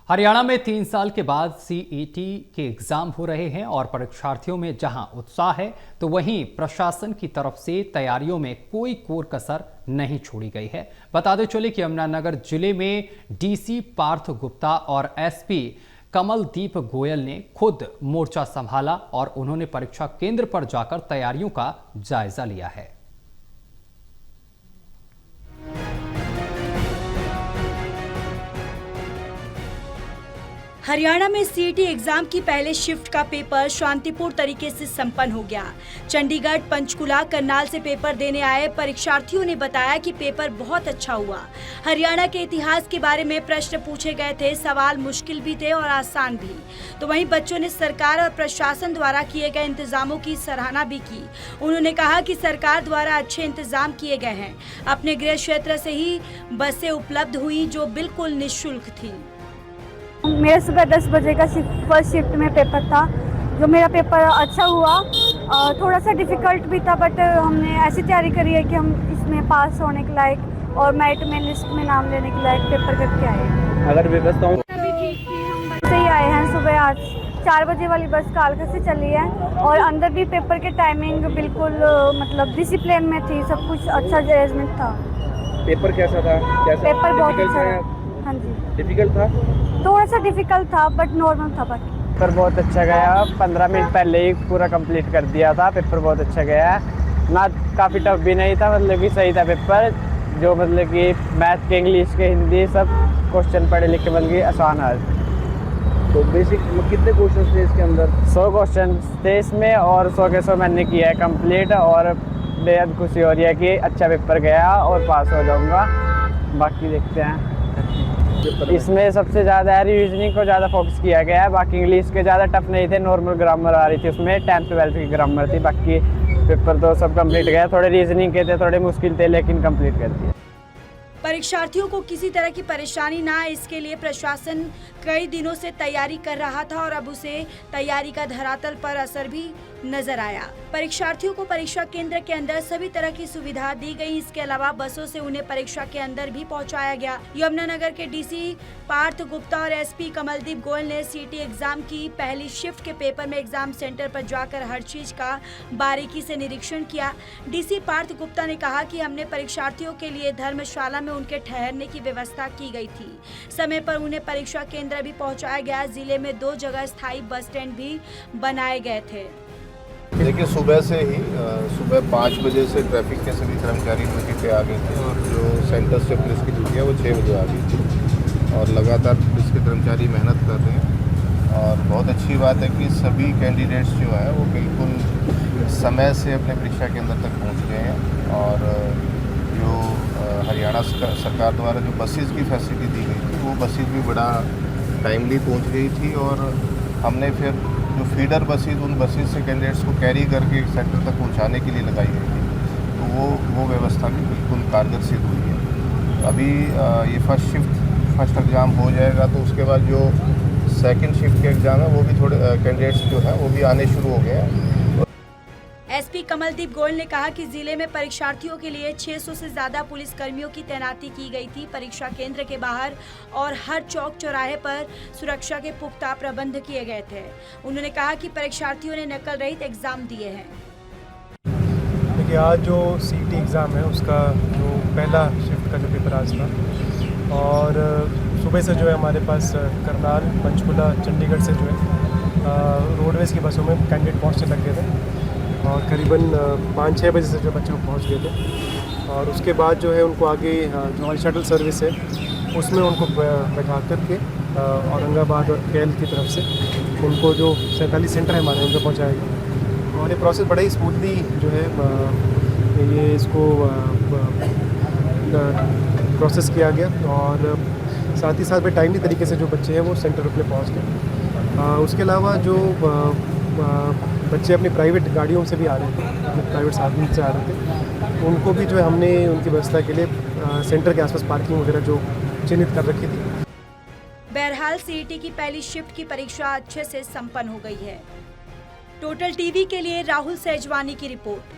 हरियाणा में 3 साल के बाद सीईटी के एग्जाम हो रहे हैं और परीक्षार्थियों में जहां उत्साह है तो वहीं प्रशासन की तरफ से तैयारियों में कोई कोर कसर नहीं छोड़ी गई है। बताते चले कि यमुनानगर जिले में डीसी पार्थ गुप्ता और एसपी कमलदीप गोयल ने खुद मोर्चा संभाला और उन्होंने परीक्षा केंद्र पर जाकर तैयारियों का जायजा लिया है। हरियाणा में सीईटी एग्जाम की पहले शिफ्ट का पेपर शांतिपूर्ण तरीके से संपन्न हो गया। चंडीगढ़, पंचकुला, करनाल से पेपर देने आए परीक्षार्थियों ने बताया कि पेपर बहुत अच्छा हुआ। हरियाणा के इतिहास के बारे में प्रश्न पूछे गए थे, सवाल मुश्किल भी थे और आसान भी। तो वहीं बच्चों ने सरकार और प्रशासन द्वारा किए गए इंतजामों की सराहना भी की। उन्होंने कहा कि सरकार द्वारा अच्छे इंतजाम किए गए हैं। अपने गृह क्षेत्र से ही बसें उपलब्ध हुई जो बिल्कुल निःशुल्क थी। मेरा सुबह 10 बजे का फर्स्ट शिफ्ट में पेपर था, जो मेरा पेपर अच्छा हुआ। थोड़ा सा डिफ़िकल्ट भी था, बट हमने ऐसी तैयारी करी है कि हम इसमें पास होने के लायक और मेरिट में लिस्ट में नाम लेने के लायक पेपर करके आए। अगर व्यवस्था अभी ठीक थी, हम बस से ही आए हैं। सुबह आज 4 बजे वाली बस कालका से चली है और अंदर भी पेपर के टाइमिंग बिल्कुल मतलब डिसिप्लिन में थी, सब कुछ अच्छा अरेंजमेंट था। पेपर कैसा था? पेपर बहुत अच्छा था। हाँ जी, डिफिकल्ट था, थोड़ा सा डिफिकल्ट था बट नॉर्मल था। बाकी पेपर बहुत अच्छा गया। 15 मिनट पहले ही पूरा कंप्लीट कर दिया था। पेपर बहुत अच्छा गया, ना काफ़ी टफ भी नहीं था, मतलब कि सही था पेपर। जो मतलब कि मैथ के, इंग्लिश के, हिंदी सब क्वेश्चन पढ़े लिखे मतलब कि आसान है। तो बेसिक कितने क्वेश्चन थे इसके अंदर? 100 क्वेश्चन थे इसमें और 100 के 100 मैंने किया है कंप्लीट और बेहद खुशी हो रही है कि अच्छा पेपर गया और पास हो जाऊँगा। बाकी देखते हैं। इसमें सबसे ज़्यादा रीजनिंग को ज़्यादा फोकस किया गया है। बाकी इंग्लिश के ज़्यादा टफ नहीं थे, नॉर्मल ग्रामर आ रही थी उसमें, 10th 12th की ग्रामर थी। बाकी पेपर तो सब कंप्लीट गया। थोड़े रीजनिंग के थे, थोड़े मुश्किल थे, लेकिन कंप्लीट कर दिए। परीक्षार्थियों को किसी तरह की परेशानी ना आए, इसके लिए प्रशासन कई दिनों से तैयारी कर रहा था और अब उसे तैयारी का धरातल पर असर भी नजर आया। परीक्षार्थियों को परीक्षा केंद्र के अंदर सभी तरह की सुविधा दी गई। इसके अलावा बसों से उन्हें परीक्षा के अंदर भी पहुंचाया गया। यमुनानगर के डीसी पार्थ गुप्ता और एसपी कमलदीप गोयल ने सीईटी एग्जाम की पहली शिफ्ट के पेपर में एग्जाम सेंटर पर जाकर हर चीज का बारीकी से निरीक्षण किया। डीसी पार्थ गुप्ता ने कहा कि हमने परीक्षार्थियों के लिए धर्मशाला में उनके ठहरने की व्यवस्था की गई थी। समय पर उन्हें परीक्षा केंद्र भी पहुंचाया गया। जिले में 2 जगह स्थायी बस स्टैंड भी बनाए गए थे। देखिए, सुबह से ही सुबह 5 बजे से ट्रैफिक के सभी कर्मचारी ड्यूटी पे आ गए थे और जो सेंटर से पुलिस की ड्यूटी है वो 6 बजे आ गई थी और लगातार पुलिस के कर्मचारी मेहनत कर रहे हैं। और बहुत अच्छी बात है कि सभी कैंडिडेट्स जो हैं वो बिल्कुल समय से अपने परीक्षा केंद्र तक पहुँच गए हैं। और जो हरियाणा सरकार द्वारा जो बसेस की फैसिलिटी दी गई थी वो बसेस भी बड़ा टाइमली पहुँच गई थी और हमने फिर जो फीडर बसेस, उन बसेस से कैंडिडेट्स को कैरी करके सेंटर तक पहुंचाने के लिए लगाई गई थी, तो वो व्यवस्था भी बिल्कुल कारगर सिद्ध हुई है। अभी ये फर्स्ट एग्ज़ाम हो जाएगा तो उसके बाद जो सेकंड शिफ्ट के एग्ज़ाम है वो भी थोड़े कैंडिडेट्स जो हैं वो भी आने शुरू हो गए हैं। एसपी कमलदीप गोयल ने कहा कि जिले में परीक्षार्थियों के लिए 600 से ज्यादा पुलिस कर्मियों की तैनाती की गई थी। परीक्षा केंद्र के बाहर और हर चौक चौराहे पर सुरक्षा के पुख्ता प्रबंध किए गए थे। उन्होंने कहा कि परीक्षार्थियों ने नकल रहित एग्जाम दिए हैं। देखिए, आज जो सीईटी एग्ज़ाम है उसका जो पहला शिफ्ट का जो पेपर आज था और सुबह से जो है हमारे पास करनाल, पंचकुला, चंडीगढ़ से जो है रोडवेज़ की बसों में कैंडिडेट पहुँचने लग गए थे और करीबन 5-6 बजे से जो बच्चे पहुंच गए थे। और उसके बाद जो है उनको आगे जो हमारी शटल सर्विस है उसमें उनको बैठा करके औरंगाबाद और केल की तरफ से उनको जो 47 सेंटर है हमारे उनको पहुंचाया गया। और ये प्रोसेस बड़ा ही स्मूथली जो है ये इसको प्रोसेस किया गया और साथ ही साथ में टाइमली तरीके से जो बच्चे हैं वो सेंटर पर पहुँच गए। उसके अलावा जो बच्चे अपनी प्राइवेट गाड़ियों से भी आ रहे थे, अपने प्राइवेट साधन से आ रहे थे, उनको भी जो है हमने उनकी व्यवस्था के लिए सेंटर के आसपास पार्किंग वगैरह जो चिन्हित कर रखी थी। बहरहाल सीईटी की पहली शिफ्ट की परीक्षा अच्छे से संपन्न हो गई है। टोटल टीवी के लिए राहुल सेजवानी की रिपोर्ट।